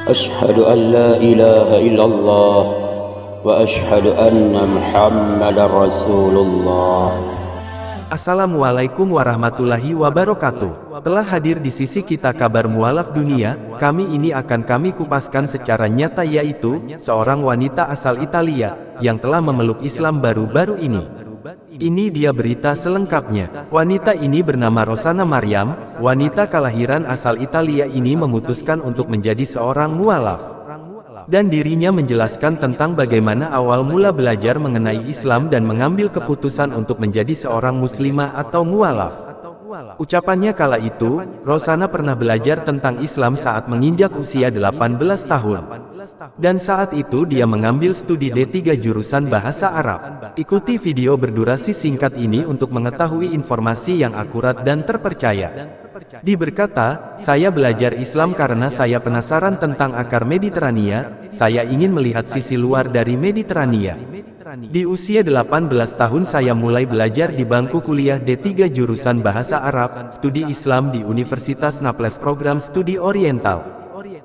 أشهد أن لا إله إلا الله وأشهد أن محمدا رسول الله. Assalamualaikum warahmatullahi wabarakatuh. Telah hadir di sisi kita kabar mualaf dunia. Kami ini akan kami kupaskan secara nyata, yaitu seorang wanita asal Italia yang telah memeluk Islam baru-baru ini. Ini dia berita selengkapnya. Wanita ini bernama Rosanna Maryam. Wanita kelahiran asal Italia ini memutuskan untuk menjadi seorang mualaf. Dan dirinya menjelaskan tentang bagaimana awal mula belajar mengenai Islam dan mengambil keputusan untuk menjadi seorang muslimah atau mualaf. Ucapannya kala itu, Rosanna pernah belajar tentang Islam saat menginjak usia 18 tahun. Dan saat itu dia mengambil studi D3 jurusan Bahasa Arab. Ikuti video berdurasi singkat ini untuk mengetahui informasi yang akurat dan terpercaya. Dia berkata, "Saya belajar Islam karena saya penasaran tentang akar Mediterania, saya ingin melihat sisi luar dari Mediterania. Di usia 18 tahun saya mulai belajar di bangku kuliah D3 jurusan Bahasa Arab, studi Islam di Universitas Naples program studi Oriental."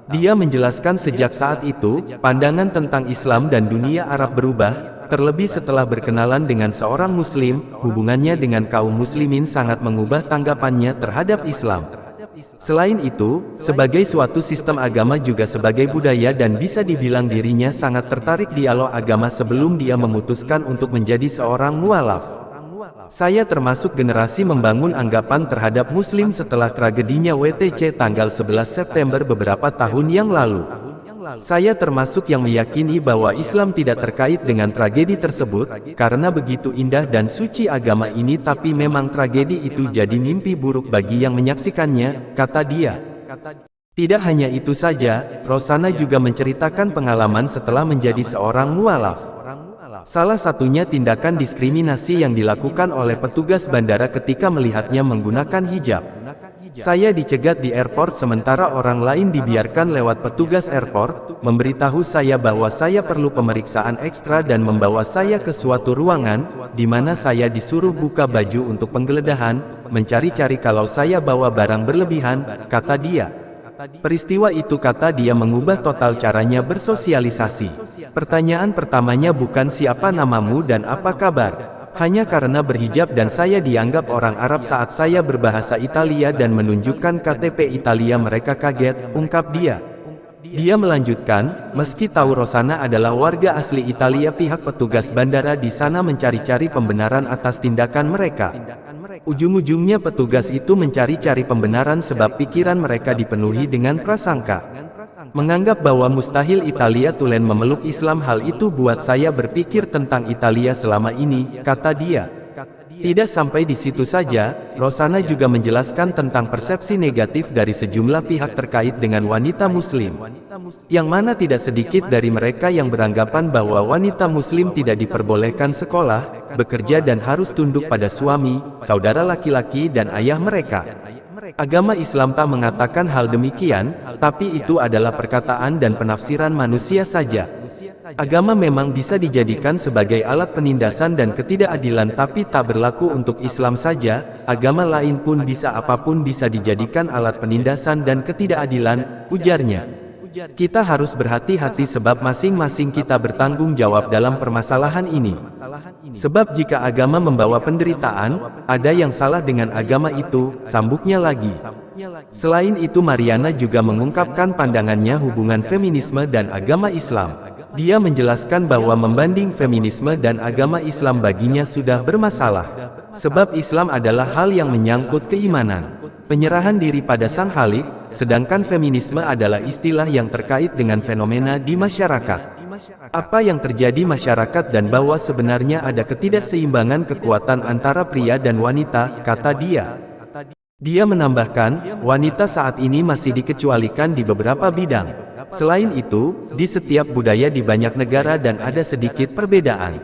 Dia menjelaskan sejak saat itu, pandangan tentang Islam dan dunia Arab berubah. Terlebih setelah berkenalan dengan seorang muslim, hubungannya dengan kaum muslimin sangat mengubah tanggapannya terhadap Islam. Selain itu, sebagai suatu sistem agama juga sebagai budaya, dan bisa dibilang dirinya sangat tertarik dialog agama sebelum dia memutuskan untuk menjadi seorang mualaf. Saya termasuk generasi membangun anggapan terhadap muslim setelah tragedinya WTC tanggal 11 September beberapa tahun yang lalu. Saya termasuk yang meyakini bahwa Islam tidak terkait dengan tragedi tersebut, karena begitu indah dan suci agama ini, tapi memang tragedi itu jadi mimpi buruk bagi yang menyaksikannya, kata dia. Tidak hanya itu saja, Rosanna juga menceritakan pengalaman setelah menjadi seorang mualaf. Salah satunya tindakan diskriminasi yang dilakukan oleh petugas bandara ketika melihatnya menggunakan hijab. "Saya dicegat di airport sementara orang lain dibiarkan lewat. Petugas airport memberitahu saya bahwa saya perlu pemeriksaan ekstra dan membawa saya ke suatu ruangan, di mana saya disuruh buka baju untuk penggeledahan, mencari-cari kalau saya bawa barang berlebihan," kata dia. Peristiwa itu, kata dia, mengubah total caranya bersosialisasi. Pertanyaan pertamanya bukan siapa namamu dan apa kabar. Hanya karena berhijab dan saya dianggap orang Arab saat saya berbahasa Italia dan menunjukkan KTP Italia, mereka kaget, ungkap dia. Dia melanjutkan, meski tahu Rosanna adalah warga asli Italia, pihak petugas bandara di sana mencari-cari pembenaran atas tindakan mereka. Ujung-ujungnya petugas itu mencari-cari pembenaran sebab pikiran mereka dipenuhi dengan prasangka. Menganggap bahwa mustahil Italia tulen memeluk Islam. Hal itu buat saya berpikir tentang Italia selama ini, kata dia. Tidak sampai di situ saja, Rosanna juga menjelaskan tentang persepsi negatif dari sejumlah pihak terkait dengan wanita muslim. Yang mana tidak sedikit dari mereka yang beranggapan bahwa wanita muslim tidak diperbolehkan sekolah, bekerja dan harus tunduk pada suami, saudara laki-laki dan ayah mereka. Agama Islam tak mengatakan hal demikian, tapi itu adalah perkataan dan penafsiran manusia saja. Agama memang bisa dijadikan sebagai alat penindasan dan ketidakadilan, tapi tak berlaku untuk Islam saja. Agama lain pun bisa, apapun bisa dijadikan alat penindasan dan ketidakadilan, ujarnya. Kita harus berhati-hati sebab masing-masing kita bertanggung jawab dalam permasalahan ini. Sebab jika agama membawa penderitaan, ada yang salah dengan agama itu, sambungnya lagi. Selain itu, Mariana juga mengungkapkan pandangannya hubungan feminisme dan agama Islam. Dia menjelaskan bahwa membanding feminisme dan agama Islam baginya sudah bermasalah. Sebab Islam adalah hal yang menyangkut keimanan, penyerahan diri pada Sang Khalik, sedangkan feminisme adalah istilah yang terkait dengan fenomena di masyarakat. Apa yang terjadi masyarakat dan bahwa sebenarnya ada ketidakseimbangan kekuatan antara pria dan wanita, kata dia. Dia menambahkan, wanita saat ini masih dikecualikan di beberapa bidang. Selain itu, di setiap budaya di banyak negara dan ada sedikit perbedaan.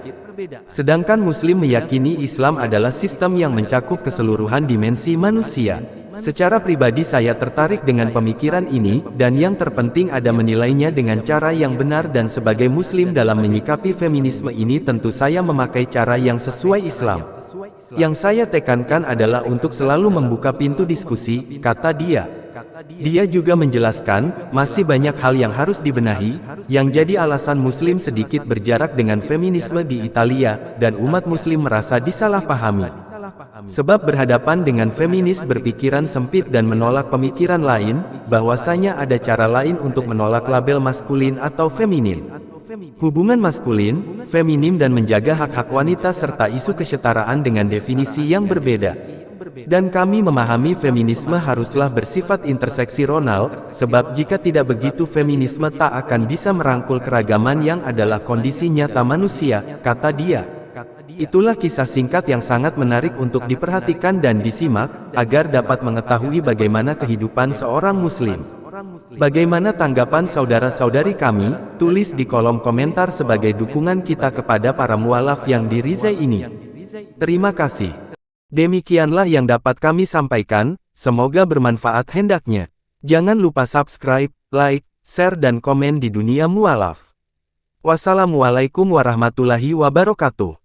Sedangkan Muslim meyakini Islam adalah sistem yang mencakup keseluruhan dimensi manusia. Secara pribadi saya tertarik dengan pemikiran ini, dan yang terpenting ada menilainya dengan cara yang benar, dan sebagai Muslim dalam menyikapi feminisme ini tentu saya memakai cara yang sesuai Islam. Yang saya tekankan adalah untuk selalu membuka pintu diskusi, kata dia. Dia juga menjelaskan, masih banyak hal yang harus dibenahi, yang jadi alasan Muslim sedikit berjarak dengan feminisme di Italia, dan umat Muslim merasa disalahpahami. Sebab berhadapan dengan feminis berpikiran sempit dan menolak pemikiran lain, bahwasanya ada cara lain untuk menolak label maskulin atau feminin. Hubungan maskulin, feminim dan menjaga hak-hak wanita serta isu kesetaraan dengan definisi yang berbeda. Dan kami memahami feminisme haruslah bersifat interseksional, sebab jika tidak begitu feminisme tak akan bisa merangkul keragaman yang adalah kondisi nyata manusia, kata dia. Itulah kisah singkat yang sangat menarik untuk diperhatikan dan disimak, agar dapat mengetahui bagaimana kehidupan seorang muslim. Bagaimana tanggapan saudara-saudari kami? Tulis di kolom komentar sebagai dukungan kita kepada para mualaf yang di Rize ini. Terima kasih. Demikianlah yang dapat kami sampaikan, semoga bermanfaat hendaknya. Jangan lupa subscribe, like, share dan komen di dunia mualaf. Wassalamualaikum warahmatullahi wabarakatuh.